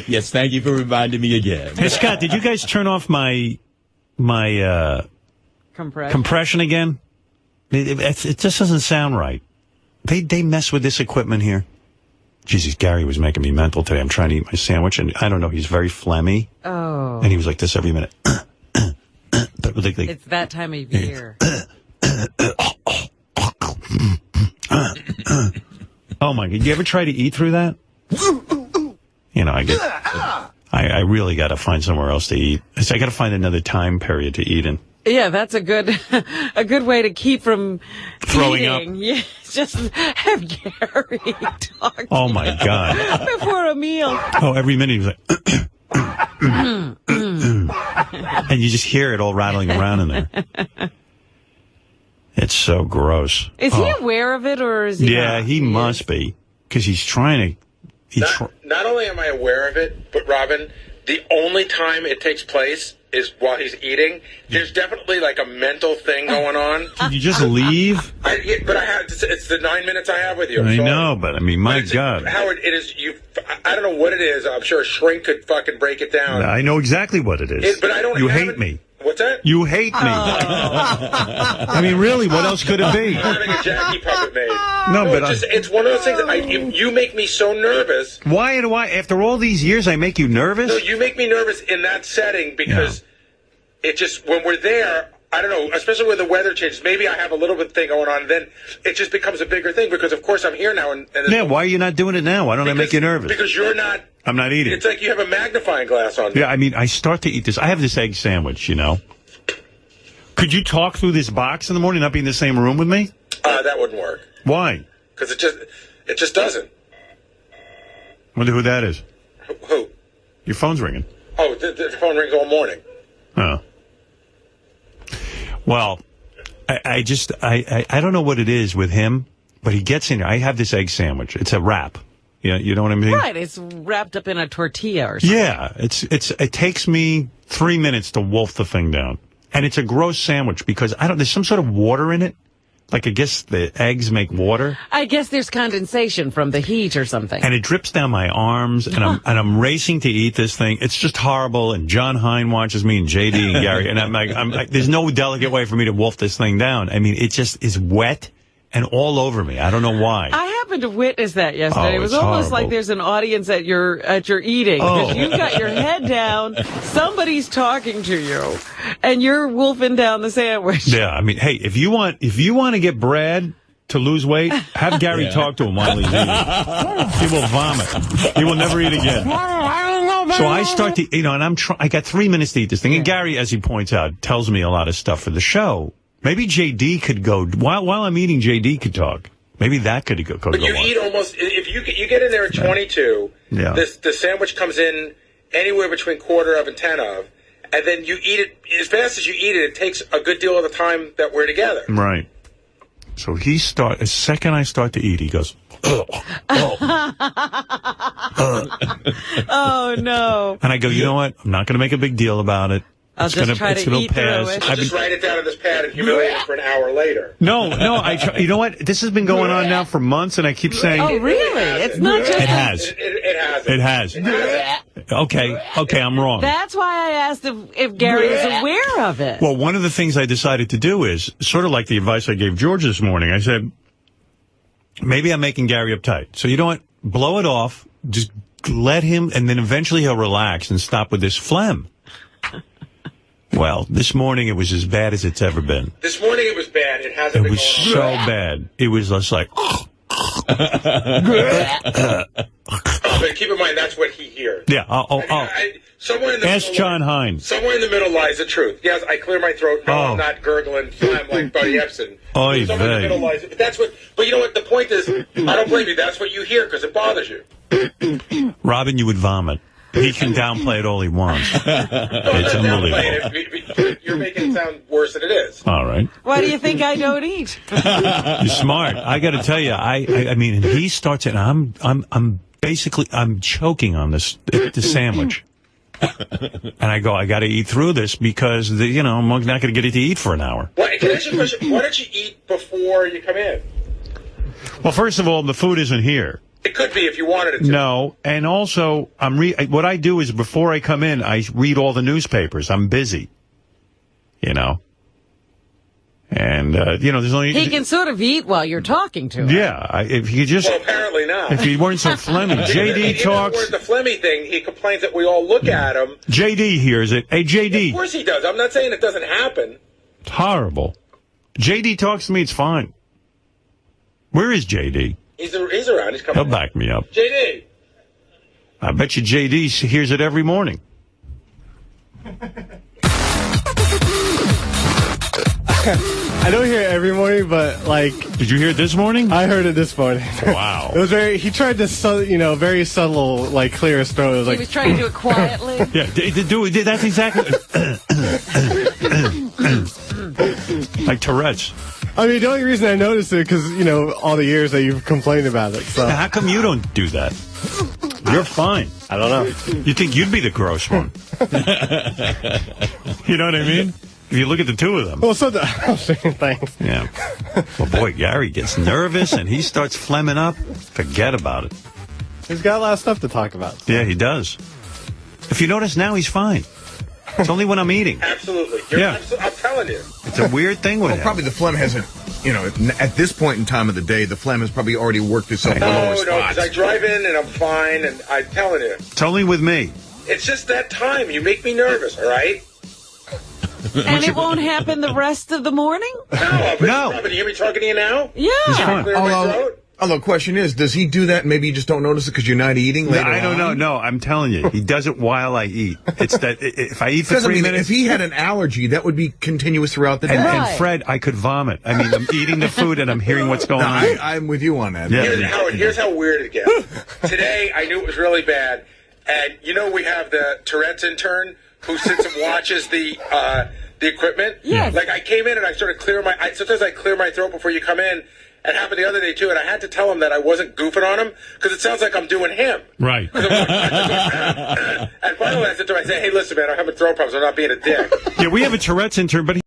Yes, thank you for reminding me again. Hey, Scott, did you guys turn off my compression again? It just doesn't sound right. They mess with this equipment here. Jesus, Gary was making me mental today. I'm trying to eat my sandwich, and I don't know, he's very phlegmy. Oh. And he was like this every minute. It's that time of year. Oh, my God. You ever try to eat through that? You know, I really got to find somewhere else to eat. I got to find another time period to eat in. Yeah, that's a good way to keep from throwing eating. up. Yeah, just have Gary talk to Oh, my God. before a meal. Oh, every minute he was like... and you just hear it all rattling around in there. It's so gross. Is he aware of it, or is he not? He must be, because he's trying to... Not only am I aware of it, but, Robin, the only time it takes place is while he's eating. There's definitely like a mental thing going on. Can you just leave? But I have. It's the 9 minutes I have with you. I know, but I mean, my God. Howard, it is you. I don't know what it is. I'm sure a shrink could fucking break it down. I know exactly what it is. But I don't. You hate me. What's that? You hate me. I mean, really, what else could it be? Having a Jackie puppet made. No, but it's one of those things. You make me so nervous. Why do I? After all these years, I make you nervous? No, you make me nervous in that setting because it just when we're there. I don't know, especially when the weather changes. Maybe I have a little bit thing going on. Then it just becomes a bigger thing because, of course, I'm here now. And why are you not doing it now? Why don't I make you nervous? Because you're not. I'm not eating. It's like you have a magnifying glass on. Yeah, I mean, I start to eat this. I have this egg sandwich, you know. Could you talk through this box in the morning, not be in the same room with me? That wouldn't work. Why? Because it just doesn't. Wonder who that is. Who? Your phone's ringing. Oh, the phone rings all morning. Oh. Well, I don't know what it is with him, but he gets in there. I have this egg sandwich. It's a wrap. You know what I mean? Right, it's wrapped up in a tortilla or something. Yeah, it takes me 3 minutes to wolf the thing down. And it's a gross sandwich because there's some sort of water in it. Like, I guess the eggs make water. I guess there's condensation from the heat or something. And it drips down my arms, and I'm racing to eat this thing. It's just horrible. And John Hine watches me, and JD and Gary, and I'm like, there's no delicate way for me to wolf this thing down. I mean, it just is wet and all over me. I don't know why. I happened to witness that yesterday. It was almost horrible. like there's an audience at your eating because you've got your head down. Somebody's talking to you, and you're wolfing down the sandwich. Yeah, I mean, hey, if you want to get Brad to lose weight, have Gary talk to him while he's eating. He will vomit. He will never eat again. So I start to, and I got 3 minutes to eat this thing. And Gary, as he points out, tells me a lot of stuff for the show. Maybe JD could go, while I'm eating, JD could talk. Maybe that could go. But you eat almost, if you get in there at 22, the sandwich comes in anywhere between quarter of and 10 of, and then you eat it, as fast as you eat it, it takes a good deal of the time that we're together. Right. So the second I start to eat, he goes, Oh, no. And I go, you know what? I'm not going to make a big deal about it. I'll just try to eat through it. I'll just write it down on this pad and humiliate it for an hour later. No, you know what? This has been going on now for months, and I keep saying... Oh, really? It's not just... It has. It has. It has. Okay, I'm wrong. That's why I asked if Gary is aware of it. Well, one of the things I decided to do is, sort of like the advice I gave George this morning, I said, maybe I'm making Gary uptight. So you know what? Blow it off. Just let him, and then eventually he'll relax and stop with this phlegm. Well, this morning it was as bad as it's ever been. This morning it was bad. It hasn't been. It was so bad. It was just like... But keep in mind, that's what he hears. Yeah, somewhere in the ask John Hine. Somewhere in the middle lies the truth. Yes, I clear my throat. No, I'm not gurgling phlegm like Buddy Epson. Oy Somewhere in the middle lies. But you know what? The point is, I don't blame you. That's what you hear because it bothers you. Robin, you would vomit. He can downplay it all he wants. It's unbelievable. You're making it sound worse than it is. All right. Why do you think I don't eat? You're smart. I got to tell you, I mean, and he starts it, and I'm choking on the sandwich. And I go, I got to eat through this because, I'm not going to get it to eat for an hour. Can I ask you a question? Why don't you eat before you come in? Well, first of all, the food isn't here. It could be if you wanted it to. No, and also, what I do is before I come in, I read all the newspapers. I'm busy, you know. And, you know, there's only... He can sort of eat while you're talking to him. Yeah, if you just... Well, apparently not. If he weren't so phlegmy. JD talks... Even the phlegmy thing, he complains that we all look at him. JD hears it. Hey, JD. Of course he does. I'm not saying it doesn't happen. It's horrible. JD talks to me, it's fine. Where is JD? He's around. He's coming. He'll back me up. JD. I bet you JD hears it every morning. I don't hear it every morning, but, like... Did you hear it this morning? I heard it this morning. Wow. It was he tried to, you know, very subtle, like, clear his throat. It was like... He was trying to do it quietly. Yeah, that's exactly... like Tourette's. I mean, the only reason I noticed it because, you know, all the years that you've complained about it. So. Now, how come you don't do that? You're fine. I don't know. You think you'd be the gross one. You know what I mean? If you look at the two of them. Well, thanks. Yeah. Well, boy, Gary gets nervous and he starts phlegming up. Forget about it. He's got a lot of stuff to talk about. So. Yeah, he does. If you notice now, he's fine. It's only when I'm eating. Absolutely. I'm telling you. It's a weird thing with him. Probably the phlegm hasn't, you know, at this point in time of the day, the phlegm has probably already worked itself to lower spots. No, because I drive in and I'm fine, and I'm telling you. It's only with me. It's just that time. You make me nervous, all right? And it won't happen the rest of the morning? No. Robin, you hear me talking to you now? Yeah. Although, question is, does he do that and maybe you just don't notice it because you're not eating later I don't know. No, I'm telling you. He does it while I eat. It's that if I eat for 3 minutes... If he had an allergy, that would be continuous throughout the day. And Fred, I could vomit. I mean, I'm eating the food and I'm hearing what's going on. I'm with you on that. Yeah. Here's how weird it gets. Today, I knew it was really bad. And, you know, we have the Tourette's intern who sits and watches the equipment. Yeah. Like, I came in and I started clearing sometimes I clear my throat before you come in. It happened the other day, too, and I had to tell him that I wasn't goofing on him because it sounds like I'm doing him. Right. And finally I said to him, hey, listen, man, I'm having throat problems. I'm not being a dick. Yeah, we have a Tourette's intern, but